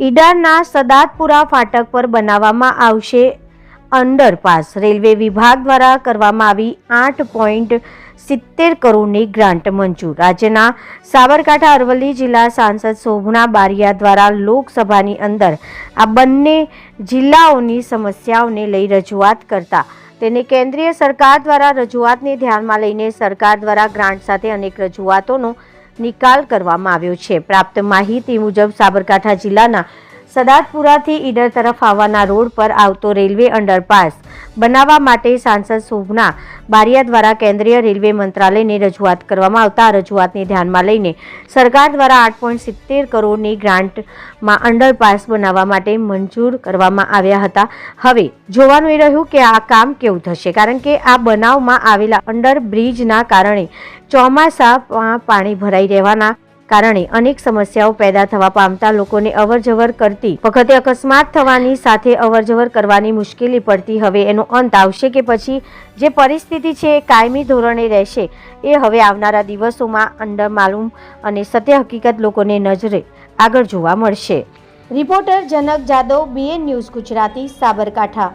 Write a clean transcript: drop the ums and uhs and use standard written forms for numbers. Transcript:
ઈડરના સદાતપુરા ફાટક પર બનાવવામાં આવશે અંડરપાસ। રેલવે વિભાગ દ્વારા કરવામાં આવી 8.70 કરોડની ગ્રાન્ટ મંજૂર। રાજ્યના સાબરકાંઠા અરવલ્લી જિલ્લા સાંસદ શોભના બારિયા દ્વારા લોકસભાની અંદર આ બંને જિલ્લાઓની સમસ્યાઓને લઈ રજૂઆત કરતા તેને કેન્દ્રીય સરકાર દ્વારા રજૂઆતને ધ્યાનમાં લઈને સરકાર દ્વારા ગ્રાન્ટ સાથે અનેક રજૂઆતોનો નિકાલ કરવામાં આવ્યો છે। પ્રાપ્ત માહિતી મુજબ સાબરકાંઠા જિલ્લાના સદાતપુરાથી ઈડર તરફ આવવાના રોડ પર આવતો રેલવે અંડરપાસ બનાવવા માટે સાંસદ શોભના બારિયા દ્વારા કેન્દ્રીય રેલવે મંત્રાલયને રજૂઆત કરવામાં આવતા રજૂઆતને ધ્યાનમાં લઈને સરકાર દ્વારા 8.70 કરોડની ગ્રાન્ટમાં અંડરપાસ બનાવવા માટે મંજૂર કરવામાં આવ્યા હતા। હવે જોવાનું એ રહ્યું કે આ કામ કેવું થશે, કારણ કે આ બનાવમાં આવેલા અંડરબ્રિજના કારણે ચોમાસામાં પાણી ભરાઈ રહેવાના કારણે અનેક સમસ્યાઓ પેદા થવા પામતા લોકોને અવરજવર કરતી વખતે અકસ્માત થવાની સાથે અવરજવર કરવાની મુશ્કેલી પડતી હવે એનો અંત આવશે કે પછી જે પરિસ્થિતિ છે એ કાયમી ધોરણે રહેશે એ હવે આવનારા દિવસોમાં માલુમ અને સત્ય હકીકત લોકોને નજરે આગળ જોવા મળશે। રિપોર્ટર જનક જાદવ, BN ન્યૂઝ ગુજરાતી, સાબરકાંઠા।